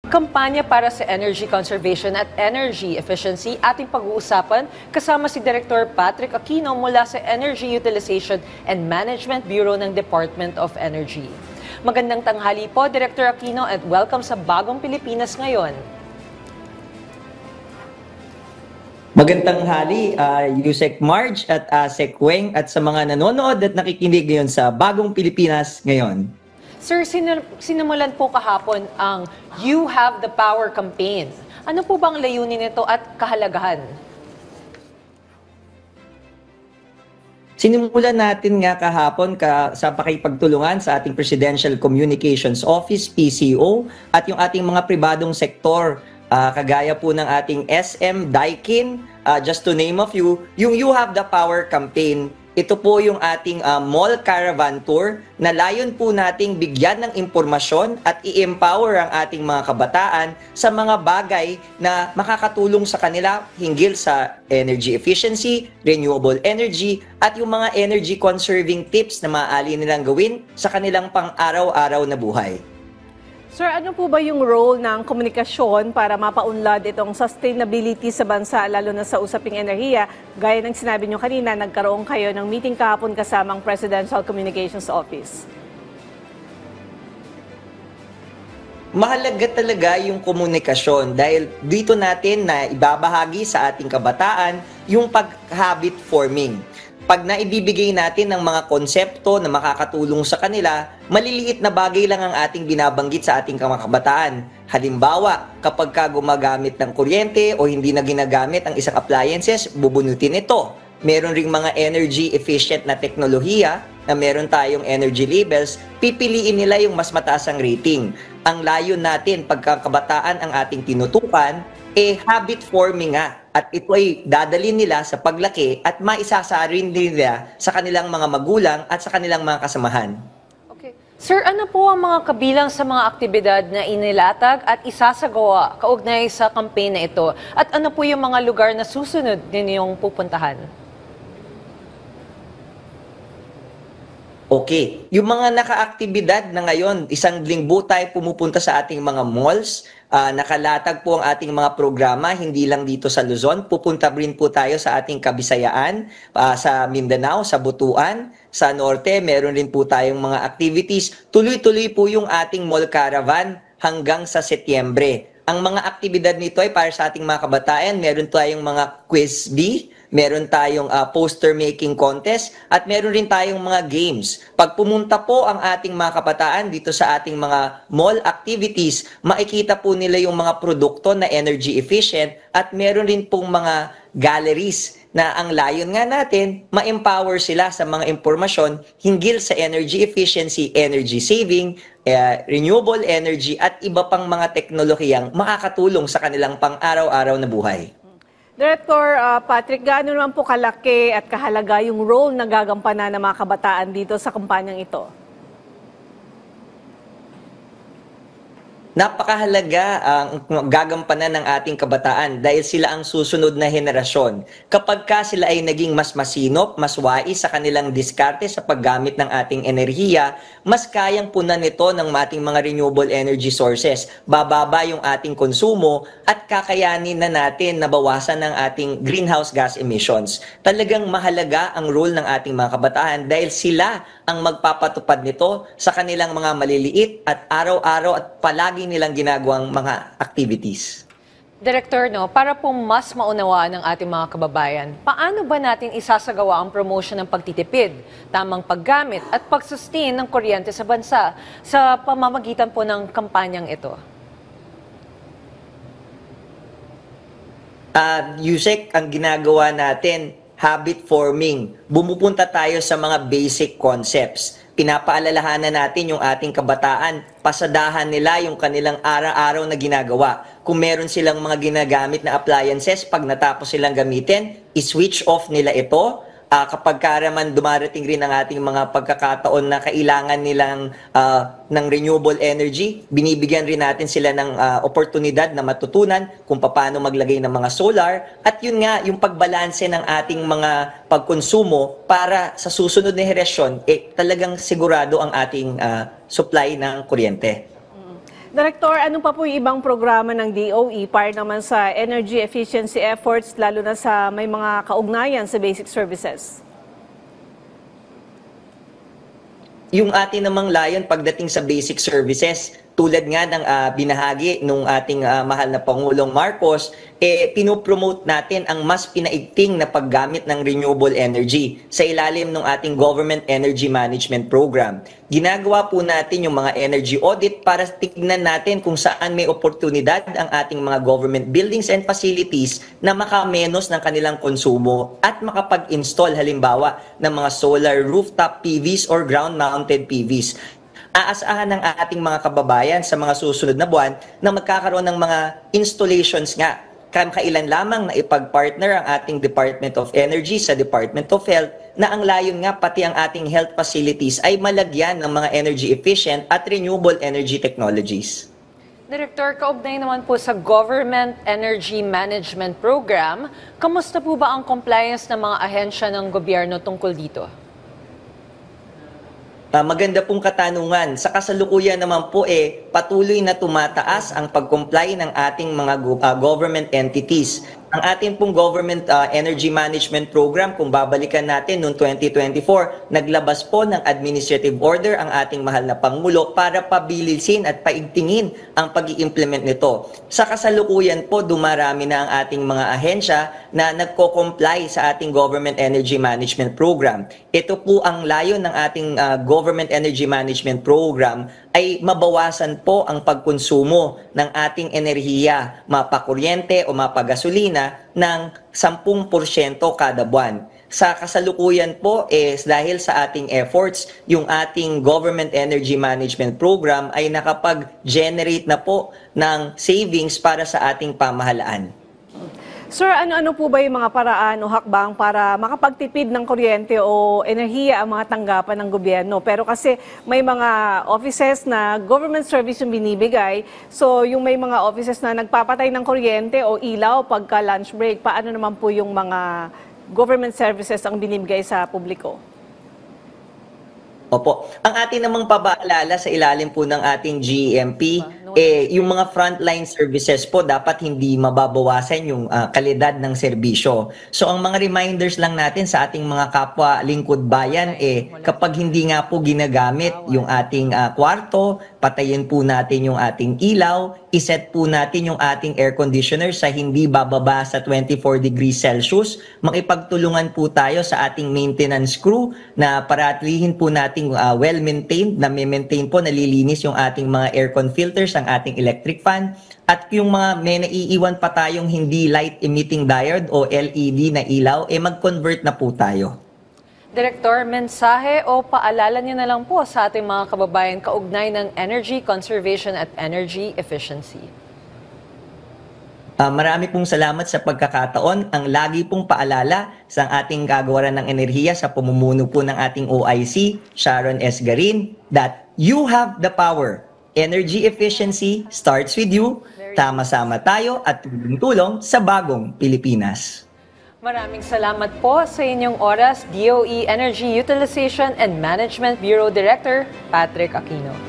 Kampanya para sa energy conservation at energy efficiency ating pag-uusapan kasama si Director Patrick Aquino mula sa Energy Utilization and Management Bureau ng Department of Energy. Magandang tanghali po, Director Aquino, at welcome sa Bagong Pilipinas Ngayon. Magandang hali, Yusek Marge at Sec Weng at sa mga nanonood at nakikinig ngayon sa Bagong Pilipinas Ngayon. Sir, sinimulan po kahapon ang You Have the Power campaign. Ano po bang layunin nito at kahalagahan? Sinimulan natin nga kahapon sa pakipagtulungan sa ating Presidential Communications Office, PCO, at yung ating mga pribadong sektor, kagaya po ng ating SM, Daikin, just to name a few, yung You Have the Power campaign. Ito po yung ating mall caravan tour na layon po nating bigyan ng impormasyon at i-empower ang ating mga kabataan sa mga bagay na makakatulong sa kanila hinggil sa energy efficiency, renewable energy, at yung mga energy conserving tips na maaari nilang gawin sa kanilang pang-araw-araw na buhay. Sir, ano po ba yung role ng komunikasyon para mapaunlad itong sustainability sa bansa, lalo na sa usaping enerhiya? Gaya ng sinabi nyo kanina, nagkaroon kayo ng meeting kahapon kasamang Presidential Communications Office. Mahalaga talaga yung komunikasyon dahil dito natin na ibabahagi sa ating kabataan yung pag-habit forming. Pag naibibigay natin ng mga konsepto na makakatulong sa kanila, maliliit na bagay lang ang ating binabanggit sa ating mga kabataan. Halimbawa, kapag ka gumagamit ng kuryente o hindi na ginagamit ang isang appliances, bubunutin ito. Meron ring mga energy efficient na teknolohiya na meron tayong energy labels, pipiliin nila yung mas mataas ang rating. Ang layo natin pagkakabataan ang ating tinutukan, habit forming nga. At ito ay dadalhin nila sa paglaki at maisasarin nila sa kanilang mga magulang at sa kanilang mga kasamahan. Okay. Sir, ano po ang mga kabilang sa mga aktibidad na inilatag at isasagawa kaugnay sa campaign na ito? At ano po yung mga lugar na susunod ninyong pupuntahan? Okay. Yung mga nakaaktibidad na ngayon, isang linggo tayo pumupunta sa ating mga malls. Nakalatag po ang ating mga programa, hindi lang dito sa Luzon. Pupunta rin po tayo sa ating Kabisayaan, sa Mindanao, sa Butuan, sa Norte. Meron rin po tayong mga activities. Tuloy-tuloy po yung ating mall caravan hanggang sa Setyembre. Ang mga aktibidad nito ay para sa ating mga kabataan. Meron tayong mga quiz bee, meron tayong poster making contest, at meron rin tayong mga games. Pag pumunta po ang ating mga kabataan dito sa ating mga mall activities, makikita po nila yung mga produkto na energy efficient at meron rin pong mga galleries na ang layon nga natin, ma-empower sila sa mga impormasyon hinggil sa energy efficiency, energy saving, renewable energy at iba pang mga teknolohiyang makakatulong sa kanilang pang-araw-araw na buhay. Director Patrick, gaano naman po kalaki at kahalaga yung role na gagampanan ng mga kabataan dito sa kampanyang ito? Napakahalaga ang gagampanan ng ating kabataan dahil sila ang susunod na henerasyon. Kapag ka sila ay naging mas masinop, mas wais sa kanilang diskarte sa paggamit ng ating enerhiya, mas kayang punan nito ng ating mga renewable energy sources. Bababa yung ating konsumo at kakayanin na natin na bawasan ng ating greenhouse gas emissions. Talagang mahalaga ang role ng ating mga kabataan dahil sila ang magpapatupad nito sa kanilang mga maliliit at araw-araw at palagi nilang ginagawang mga activities. Director, para po mas maunawaan ng ating mga kababayan, paano ba natin isasagawa ang promotion ng pagtitipid, tamang paggamit at pag-sustain ng kuryente sa bansa sa pamamagitan po ng kampanyang ito? Yusek, ang ginagawa natin, habit forming. Bumupunta tayo sa mga basic concepts. Pinapaalalahanan natin yung ating kabataan, pasadahan nila yung kanilang araw-araw na ginagawa. Kung meron silang mga ginagamit na appliances, pag natapos silang gamitin, i-switch off nila ito. Kapag karaman dumarating rin ang ating mga pagkakataon na kailangan nilang ng renewable energy, binibigyan rin natin sila ng oportunidad na matutunan kung paano maglagay ng mga solar. At yun nga, yung pagbalanse ng ating mga pagkonsumo para sa susunod na henerasyon, talagang sigurado ang ating supply ng kuryente. Director, ano pa po yung ibang programa ng DOE para naman sa energy efficiency efforts, lalo na sa may mga kaugnayan sa basic services? Yung atin namang layon pagdating sa basic services, tulad nga ng binahagi nung ating mahal na Pangulong Marcos, pinopromote natin ang mas pinaigting na paggamit ng renewable energy sa ilalim ng ating Government Energy Management Program. Ginagawa po natin yung mga energy audit para tignan natin kung saan may oportunidad ang ating mga government buildings and facilities na makamenos ng kanilang konsumo at makapag-install halimbawa ng mga solar rooftop PVs or ground-mounted PVs. Aasahan ng ating mga kababayan sa mga susunod na buwan na magkakaroon ng mga installations nga. Kailan lamang na ipag-partner ang ating Department of Energy sa Department of Health na ang layon nga pati ang ating health facilities ay malagyan ng mga energy efficient at renewable energy technologies. Director, kaugnay naman po sa Government Energy Management Program, kamusta po ba ang compliance ng mga ahensya ng gobyerno tungkol dito? Maganda pong katanungan. Sa kasalukuyan naman po patuloy na tumataas ang pag-comply ng ating mga government entities. Ang ating pong Government Energy Management Program, kung babalikan natin noong 2024, naglabas po ng administrative order ang ating mahal na Pangulo para pabilisin at paigtingin ang pag-i-implement nito. Sa kasalukuyan po, dumarami na ang ating mga ahensya na nagko-comply sa ating Government Energy Management Program. Ito po ang layon ng ating Government Energy Management Program ay mabawasan po ang pagkonsumo ng ating enerhiya, mapakuryente o mapagasolina ng 10% kada buwan. Sa kasalukuyan po, dahil sa ating efforts, yung ating Government Energy Management Program ay nakapag-generate na po ng savings para sa ating pamahalaan. Sir, ano-ano po ba yung mga paraan o hakbang para makapagtipid ng kuryente o enerhiya ang mga tanggapan ng gobyerno? Pero kasi may mga offices na government service yung binibigay, so yung may mga offices na nagpapatay ng kuryente o ilaw pagka lunch break, paano naman po yung mga government services ang binibigay sa publiko? Opo. Ang atin namang pabaalala sa ilalim po ng ating GEMP, yung mga frontline services po dapat hindi mababawasan yung kalidad ng serbisyo. So ang mga reminders lang natin sa ating mga kapwa lingkod bayan, kapag hindi nga po ginagamit yung ating kwarto, patayin po natin yung ating ilaw, iset po natin yung ating air conditioner sa hindi bababa sa 24 degrees Celsius. Makipagtulungan po tayo sa ating maintenance crew na paratlihin po natin well-maintained, na may-maintain po, nalilinis yung ating mga aircon filters, ang ating electric fan, at yung mga may naiiwan pa tayong hindi light-emitting diode o LED na ilaw, mag-convert na po tayo. Director, mensahe o paalala niyo na lang po sa ating mga kababayan kaugnay ng energy conservation at energy efficiency. Marami pong salamat sa pagkakataon. Ang lagi pong paalala sa ating kagawaran ng enerhiya sa pamumuno po ng ating OIC, Sharon S. Garin, that you have the power. Energy efficiency starts with you. Tama-sama tayo at tulong-tulong sa bagong Pilipinas. Maraming salamat po sa inyong oras, DOE Energy Utilization and Management Bureau Director Patrick Aquino.